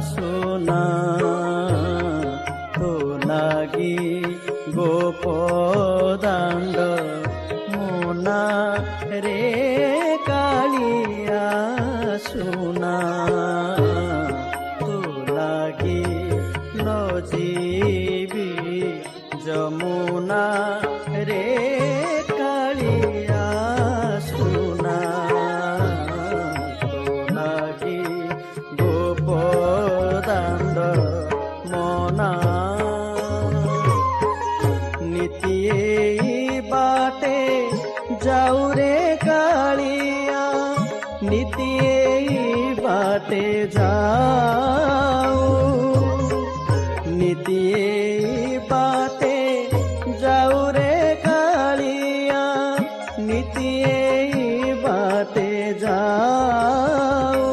सुना तो लागी गोपदांड मोना रे कालिया सुना तो लागी नजीबी जमुना रे कालिया सुना तो लागी गोपदांड मोना नितिये बाटे जाऊ रे कालिया नितिये बाटे जाऊ नितिये बाटे जाऊ रे कालिया नितिये बाटे जाऊ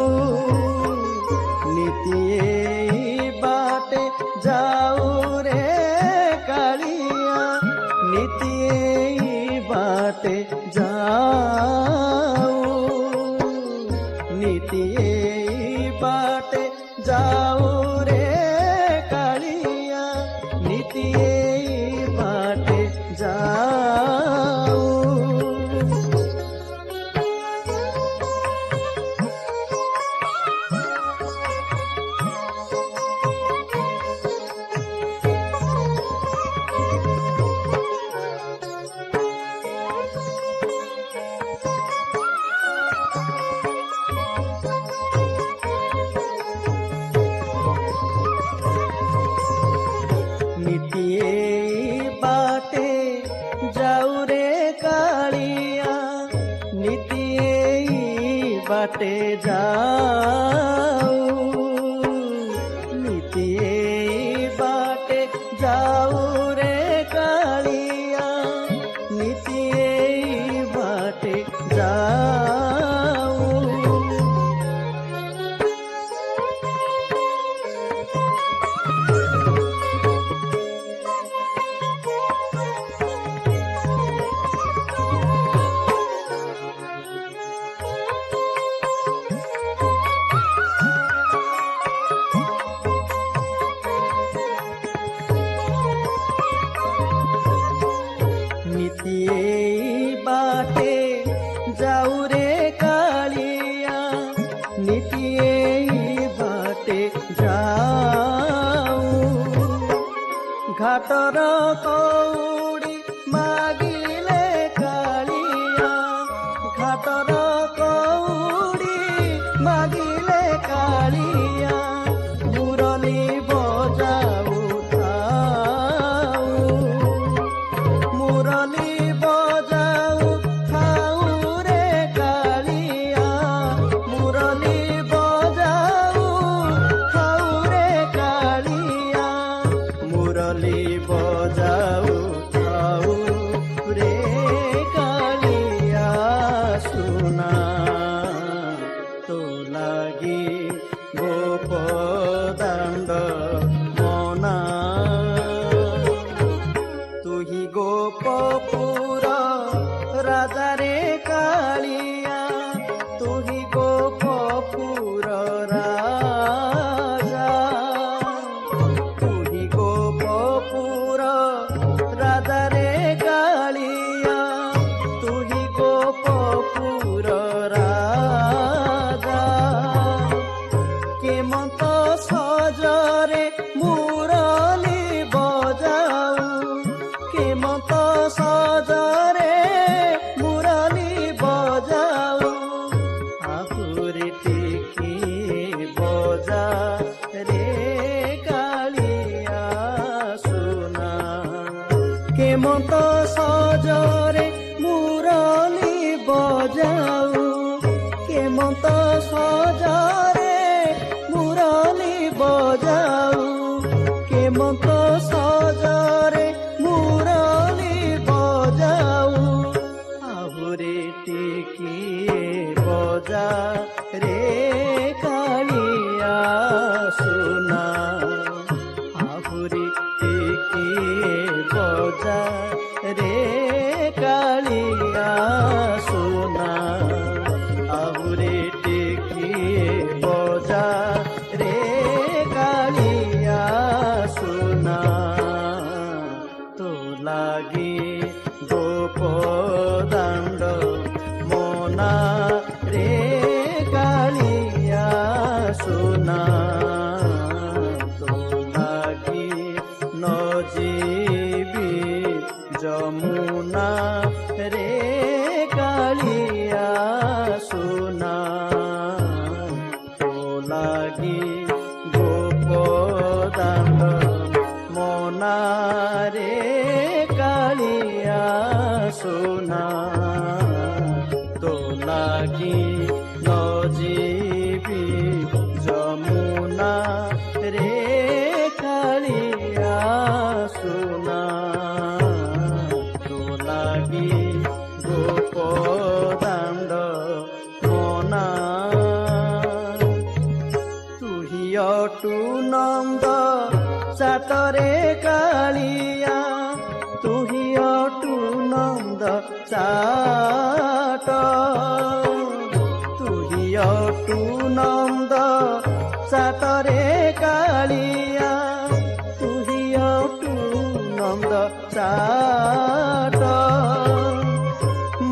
नितिये बाटे जाऊ रे कालिया नितिये बाटे जाऊ नितिये बाटे जाऊ रे कालिया नितिये बाटे जाऊ नितिये बाटे जाऊ रे कालिया नितिये बाटे जाऊ नितिये बाटे जाऊ रे कालिया नितिये बाटे जाऊ नितिये बाटे जाऊ रे कालिया नितिये बाटे जाऊ घाटर कौड़ी मागिले कालिया घाटर कौड़ी मागिले कालिया मुरली बजाऊ मुरली बजाऊ थाऊ रे कालिया मुरली बजाऊ थाऊ रे कालिया मुरली बजाऊ थाऊ रे कालिया सुना तो लागी गोपदांड मोना तुही गोपपुर राजा रे कालिया तुही गोपपुर राजा तुही गोपपुर राजा रे कालिया तुही गोपपुर राजा केमंत सजरे मुरली बजाऊ केमंत सजरे मुरली बजाऊ आहुरी टिकी बजा रे कालिया सुना केमंत सजरे मुरली बजाऊ केमंत सजरे मुरली बजाऊ केमंत सजरे मुरली बजाऊ आहुरे टिकी बजा रे कालिया তো লাগি নজিবি যমুনা রে কালিয়া সোনা তো লাগি গোপদান্ত মনা রে কালিয়া সোনা তো লাগি নজিবি যমুনা রে কালিয়া সোনা তো লাগি গোপদান্ত মনা তুহিয়টু নন্দ চাতরে কালিয়া তুহিয়টু নন্দ চাট তুহিয়টু নন্দ চাতরে কালিয়া তুহিয়টু নন্দ চাট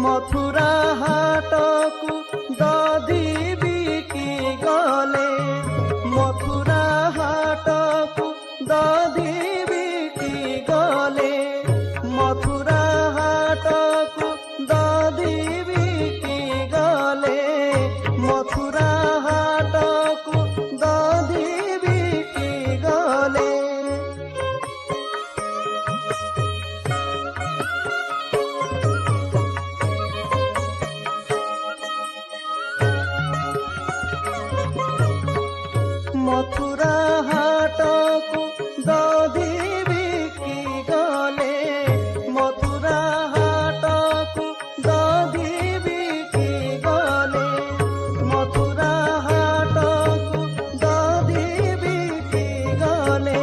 মথুরা হাটকু দধি বিকি গলে মথুরা হাটকু দধি বিকি গলে মথুরা হাটকু দধি বিকি গলে মথুরা হাটকু দধি বিকি গলে মথুরা হাটকু দধি বিকি গলে মথুরা হাটকু দধি বিকি গলে মথুরা হাটকু দধি বিকি গলে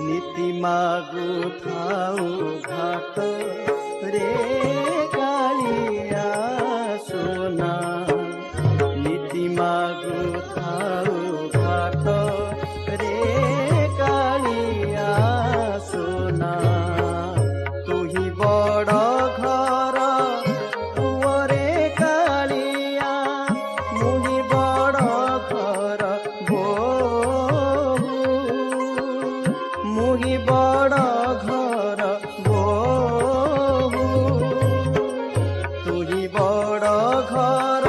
নীতি মাগু থাউ ঘাট রে কালিয়া সোনা নীতি মাগু থাউ ঘাট রে কালিয়া সোনা তুহি বড় ঘর পুଅରେ কালিয়া মুহি বড় ঘর ବୋହୂ মুহি বড় ঘর ବୋହୂ তুহি বড় ঘর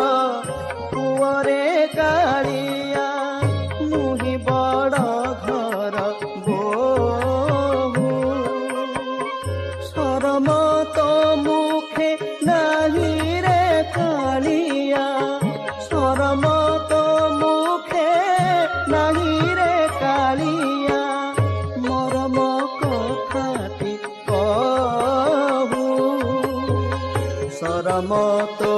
পুଅରେ কালিয়া মুহি বড় ঘর ବୋହୂ শরম তো মুখে নাহি রে কালিয়া শরম তো মুখে নাহি রে কালিয়া মরম কথাটি কহু শরম তো